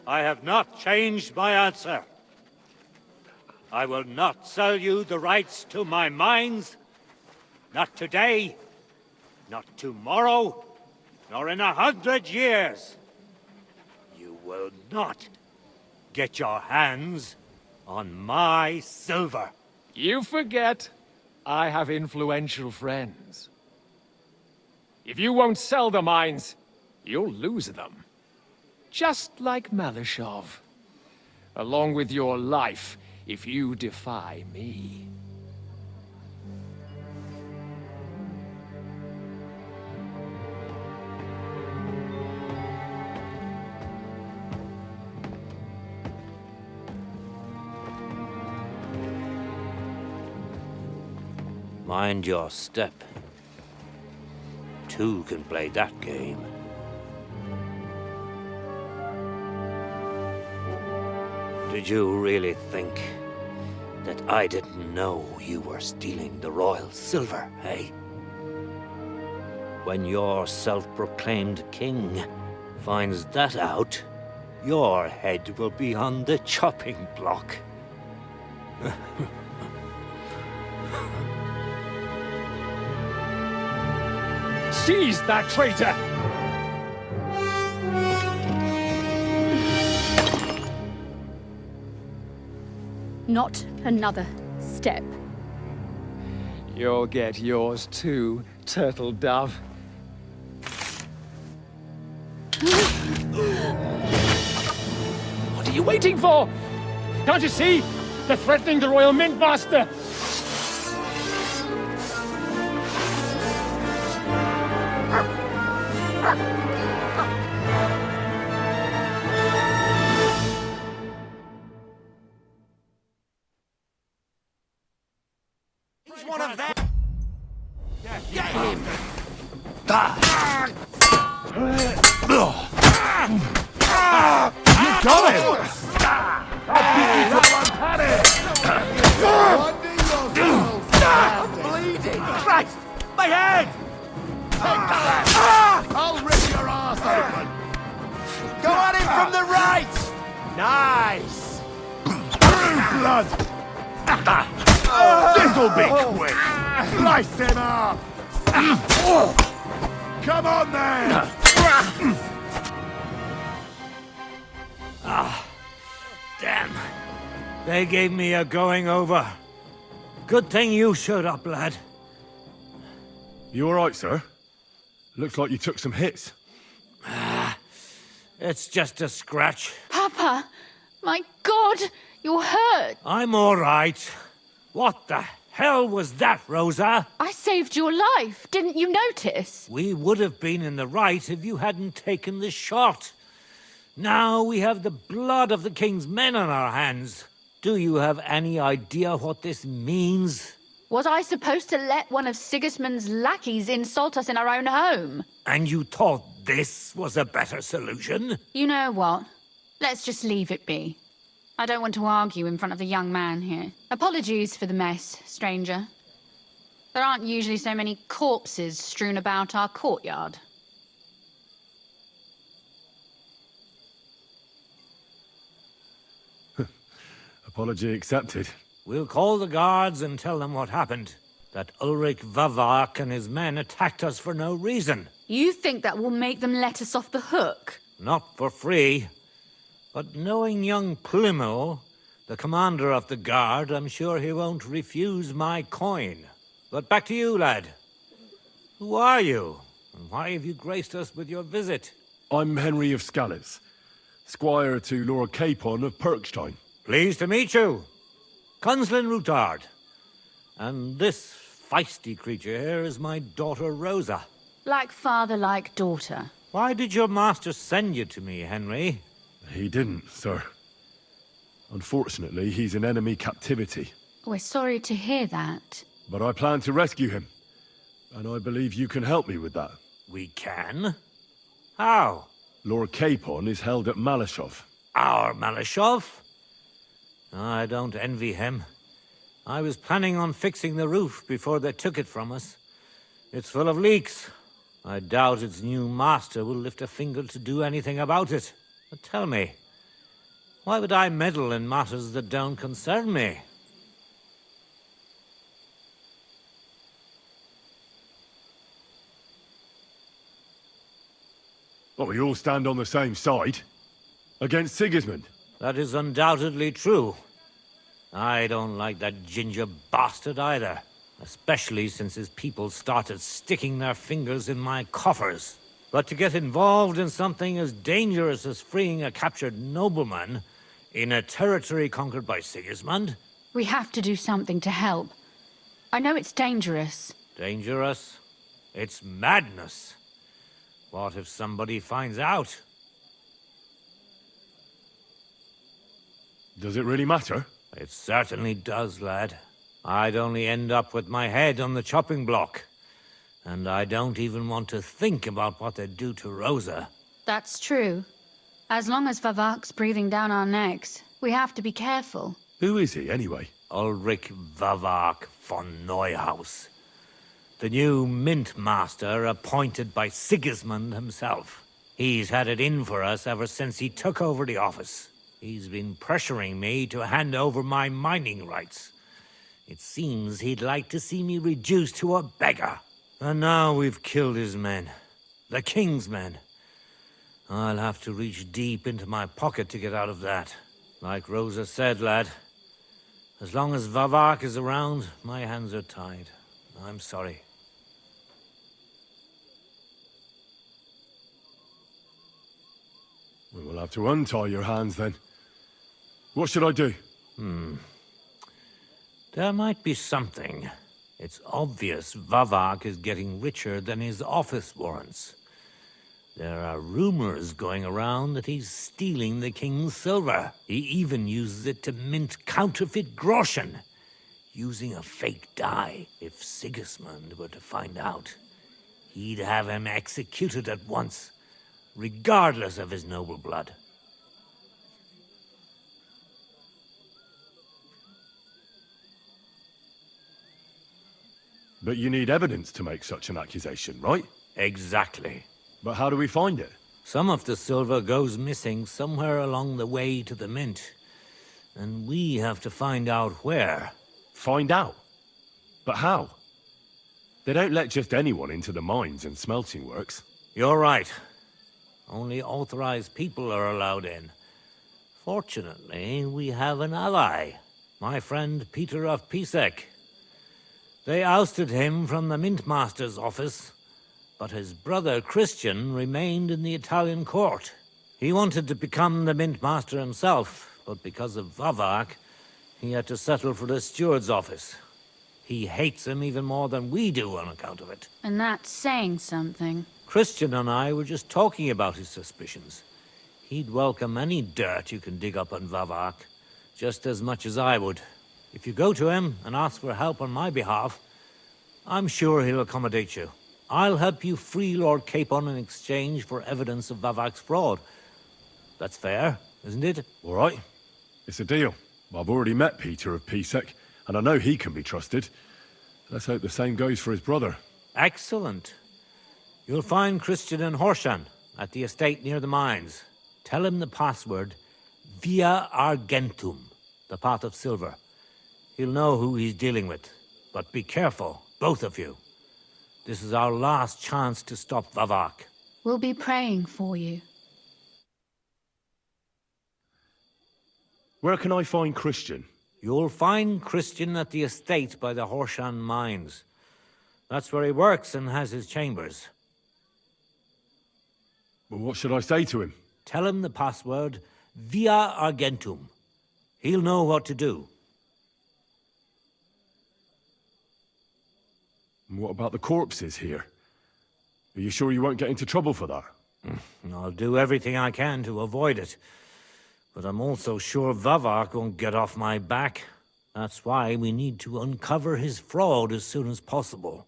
I have not changed my answer. I will not sell you the rights to my mines. Not today, not tomorrow, nor in 100 years. You will not get your hands on my silver. You forget, I have influential friends. If you won't sell the mines, you'll lose them. Just like Malashov. Along with your life, if you defy me. Mind your step. Two can play that game. Did you really think that I didn't know you were stealing the royal silver, eh? When your self-proclaimed king finds that out, your head will be on the chopping block. Seize that traitor! Not another step. You'll get yours too, Turtle Dove. What are you waiting for? Can't you see? They're threatening the Royal Mint Master! He's one of them. Get him! You got him! Bleeding! Christ! My head! I'll rip your ass open! Go at him from the right! Nice! Blood! This'll be quick! Slice him up! Come on then! Damn. They gave me a going over. Good thing you showed up, lad. You alright, sir? Looks like you took some hits. It's just a scratch. Papa! My God! You're hurt! I'm all right. What the hell was that, Rosa? I saved your life. Didn't you notice? We would have been in the right if you hadn't taken the shot. Now we have the blood of the king's men on our hands. Do you have any idea what this means? Was I supposed to let one of Sigismund's lackeys insult us in our own home? And you thought this was a better solution? You know what? Let's just leave it be. I don't want to argue in front of the young man here. Apologies for the mess, stranger. There aren't usually so many corpses strewn about our courtyard. Apology accepted. We'll call the guards and tell them what happened. That Ulrich Vavak and his men attacked us for no reason. You think that will make them let us off the hook? Not for free. But knowing young Plymouth, the commander of the guard, I'm sure he won't refuse my coin. But back to you, lad. Who are you? And why have you graced us with your visit? I'm Henry of Skalitz, squire to Lord Capon of Perkstein. Pleased to meet you. Conslin Rutard. And this feisty creature here is my daughter Rosa. Like father, like daughter. Why did your master send you to me, Henry? He didn't, sir. Unfortunately, he's in enemy captivity. We're sorry to hear that. But I plan to rescue him. And I believe you can help me with that. We can? How? Lord Capon is held at Malashov. Our Malashov? I don't envy him. I was planning on fixing the roof before they took it from us. It's full of leaks. I doubt its new master will lift a finger to do anything about it. But tell me, Why would I meddle in matters that don't concern me? Well, we all stand on the same side. Against Sigismund. That is undoubtedly true. I don't like that ginger bastard either. Especially since his people started sticking their fingers in my coffers. But to get involved in something as dangerous as freeing a captured nobleman in a territory conquered by Sigismund? We have to do something to help. I know it's dangerous. Dangerous? It's madness. What if somebody finds out? Does it really matter? It certainly does, lad. I'd only end up with my head on the chopping block. And I don't even want to think about what they'd do to Rosa. That's true. As long as Vavak's breathing down our necks, we have to be careful. Who is he, anyway? Ulrich Vavak von Neuhaus. The new mint master appointed by Sigismund himself. He's had it in for us ever since he took over the office. He's been pressuring me to hand over my mining rights. It seems he'd like to see me reduced to a beggar. And now we've killed his men. The king's men. I'll have to reach deep into my pocket to get out of that. Like Rosa said, lad, as long as Vavak is around, my hands are tied. I'm sorry. We'll have to untie your hands then. What should I do? There might be something. It's obvious Vavak is getting richer than his office warrants. There are rumors going around that he's stealing the king's silver. He even uses it to mint counterfeit groschen, using a fake dye. If Sigismund were to find out, he'd have him executed at once, regardless of his noble blood. But you need evidence to make such an accusation, right? Exactly. But how do we find it? Some of the silver goes missing somewhere along the way to the mint. And we have to find out where. Find out? But how? They don't let just anyone into the mines and smelting works. You're right. Only authorized people are allowed in. Fortunately, we have an ally. My friend Peter of Pisek. They ousted him from the Mint Master's office, but his brother Christian remained in the Italian court. He wanted to become the Mint Master himself, but because of Vavak, he had to settle for the steward's office. He hates him even more than we do on account of it. And that's saying something. Christian and I were just talking about his suspicions. He'd welcome any dirt you can dig up on Vavak, just as much as I would. If you go to him and ask for help on my behalf, I'm sure he'll accommodate you. I'll help you free Lord Capon in exchange for evidence of Vavak's fraud. That's fair, isn't it? All right. It's a deal. I've already met Peter of Pisek, and I know he can be trusted. Let's hope the same goes for his brother. Excellent. You'll find Christian in Horshan, at the estate near the mines. Tell him the password, Via Argentum, the pot of silver. He'll know who he's dealing with. But be careful, both of you. This is our last chance to stop Vavak. We'll be praying for you. Where can I find Christian? You'll find Christian at the estate by the Horshan mines. That's where he works and has his chambers. Well, what should I say to him? Tell him the password, Via Argentum. He'll know what to do. And what about the corpses here? Are you sure you won't get into trouble for that? I'll do everything I can to avoid it. But I'm also sure Vavak won't get off my back. That's why we need to uncover his fraud as soon as possible.